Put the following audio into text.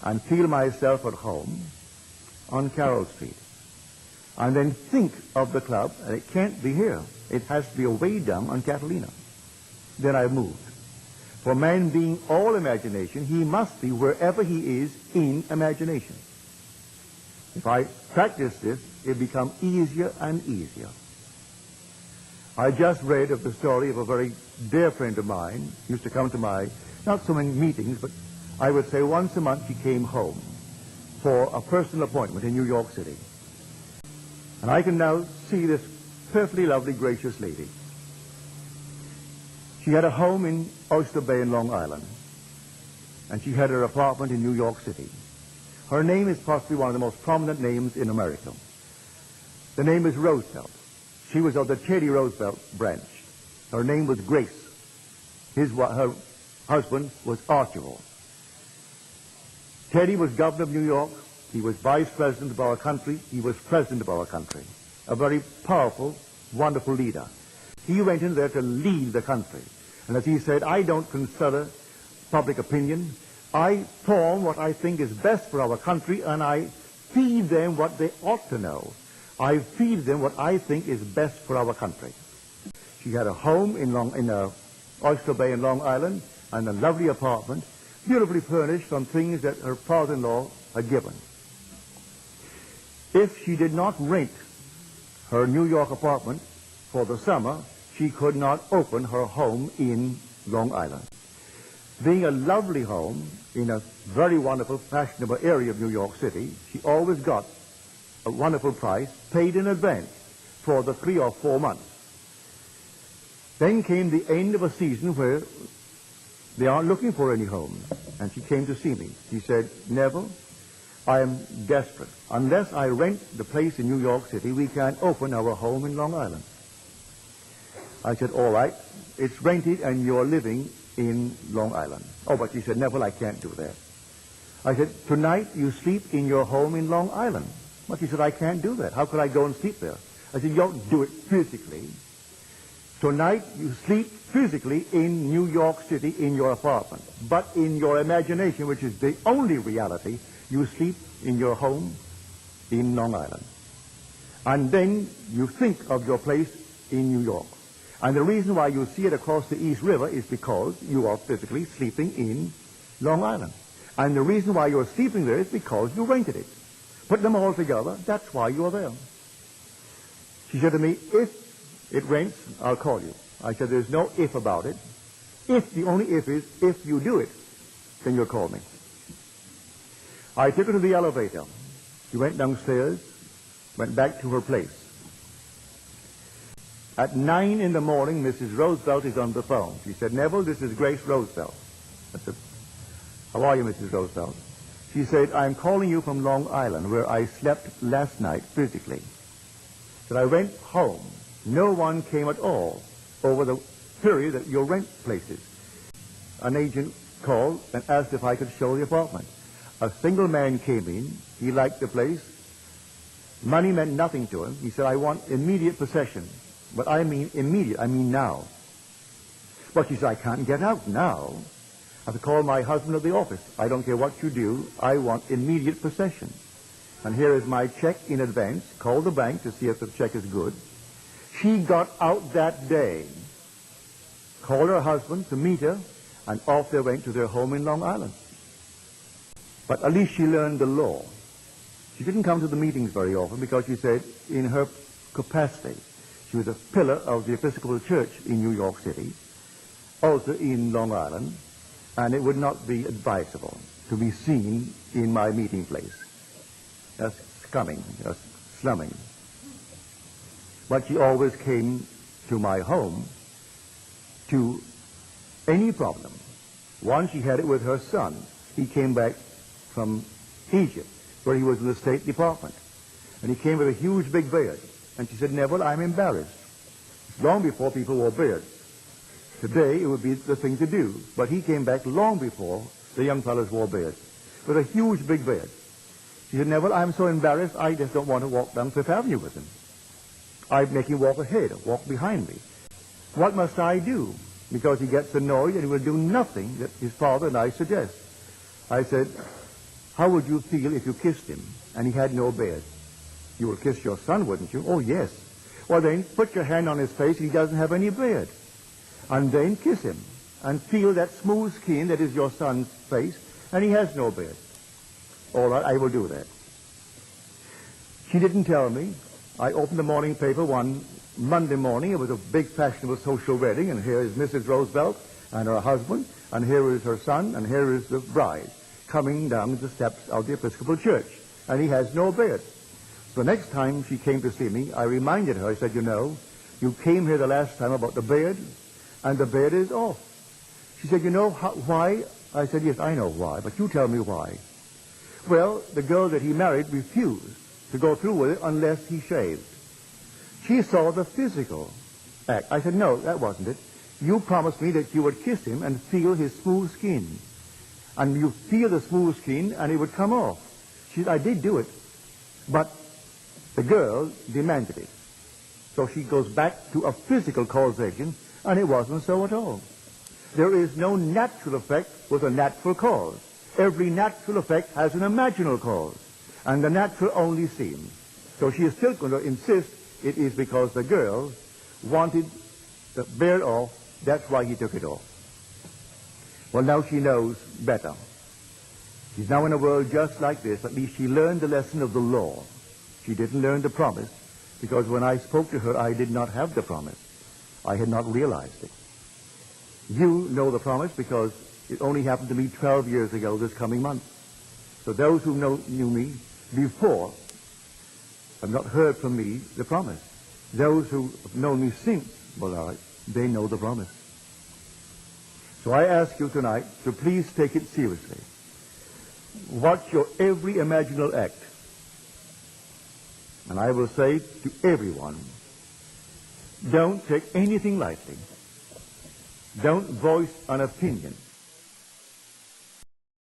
and feel myself at home on Carroll Street. And then think of the club, and it can't be here. It has to be away down on Catalina. Then I moved. For man being all imagination, he must be wherever he is in imagination. If I practice this, it becomes easier and easier. I just read of the story of a very dear friend of mine. He used to come to my, not so many meetings, but I would say once a month he came home for a personal appointment in New York City. And I can now see this perfectly lovely, gracious lady. She had a home in Oyster Bay in Long Island, and she had her apartment in New York City. Her name is possibly one of the most prominent names in America. The name is Roosevelt. She was of the Teddy Roosevelt branch. Her name was Grace. Her husband was Archibald. Teddy was governor of New York. He was vice president of our country. He was president of our country. A very powerful, wonderful leader. He went in there to lead the country. And as he said, I don't consider public opinion. I form what I think is best for our country, and I feed them what they ought to know. I feed them what I think is best for our country. She had a home in Oyster Bay in Long Island, and a lovely apartment, beautifully furnished from things that her father-in-law had given. If she did not rent her New York apartment for the summer, she could not open her home in Long Island. Being a lovely home in a very wonderful, fashionable area of New York City, she always got a wonderful price paid in advance for the 3 or 4 months. Then came the end of a season where they aren't looking for any homes, and she came to see me. She said, Neville, I am desperate. Unless I rent the place in New York City, we can't open our home in Long Island. I said, all right, it's rented and you're living in Long Island. Oh, but she said, Neville, I can't do that. I said, tonight you sleep in your home in Long Island. But she said, I can't do that. How could I go and sleep there? I said, you don't do it physically. Tonight you sleep physically in New York City in your apartment. But in your imagination, which is the only reality, you sleep in your home in Long Island. And then you think of your place in New York. And the reason why you see it across the East River is because you are physically sleeping in Long Island. And the reason why you're sleeping there is because you rented it. Put them all together, that's why you're there. She said to me, if it rents, I'll call you. I said, there's no if about it. If, the only if is, if you do it, then you'll call me. I took her to the elevator. She went downstairs, went back to her place. At 9 in the morning, Mrs. Roosevelt is on the phone. She said, Neville, this is Grace Roosevelt. I said, how are you, Mrs. Roosevelt? She said, I'm calling you from Long Island, where I slept last night physically. Said, I went home. No one came at all over the period that your rent places. An agent called and asked if I could show the apartment. A single man came in. He liked the place. Money meant nothing to him. He said, I want immediate possession. But I mean immediate. I mean now. But she said, I can't get out now. I have to call my husband at the office. I don't care what you do. I want immediate possession. And here is my check in advance. Call the bank to see if the check is good. She got out that day, called her husband to meet her, and off they went to their home in Long Island. But at least she learned the law. She didn't come to the meetings very often because she said in her capacity, she was a pillar of the Episcopal Church in New York City, also in Long Island, and it would not be advisable to be seen in my meeting place. Just scumming, just slumming. But she always came to my home to any problem. Once she had it with her son. He came back from Egypt, where he was in the State Department. And he came with a huge big beard. And she said, Neville, I'm embarrassed. Long before people wore beards. Today, it would be the thing to do. But he came back long before the young fellows wore beards, with a huge big beard. She said, Neville, I'm so embarrassed, I just don't want to walk down Fifth Avenue with him. I make him walk ahead, walk behind me. What must I do? Because he gets annoyed and he will do nothing that his father and I suggest. I said, how would you feel if you kissed him and he had no beard? You would kiss your son, wouldn't you? Oh, yes. Well, then put your hand on his face and he doesn't have any beard. And then kiss him and feel that smooth skin that is your son's face, and he has no beard. All right, I will do that. She didn't tell me. I opened the morning paper one Monday morning. It was a big fashionable social wedding, and here is Mrs. Roosevelt and her husband, and here is her son, and here is the bride coming down the steps of the Episcopal Church, and he has no beard. So the next time she came to see me, I reminded her, I said, you know, you came here the last time about the beard, and the beard is off. She said, you know why? I said, yes, I know why, but you tell me why. Well, the girl that he married refused to go through with it unless he shaved. She saw the physical act. I said, no, that wasn't it. You promised me that you would kiss him and feel his smooth skin. And you feel the smooth skin and it would come off. She said, I did do it. But the girl demanded it. So she goes back to a physical causation, and it wasn't so at all. There is no natural effect with a natural cause. Every natural effect has an imaginal cause, and the natural only seems. So she is still going to insist it is because the girl wanted the beard off, that's why he took it off. Well, now she knows better. She's now in a world just like this. At least she learned the lesson of the law. She didn't learn the promise, because when I spoke to her, I did not have the promise. I had not realized it. You know the promise because it only happened to me 12 years ago this coming month. So those who knew me before have not heard from me the promise. Those who have known me since, well, they know the promise. So I ask you tonight to please take it seriously. Watch your every imaginal act. And I will say to everyone, don't take anything lightly. Don't voice an opinion.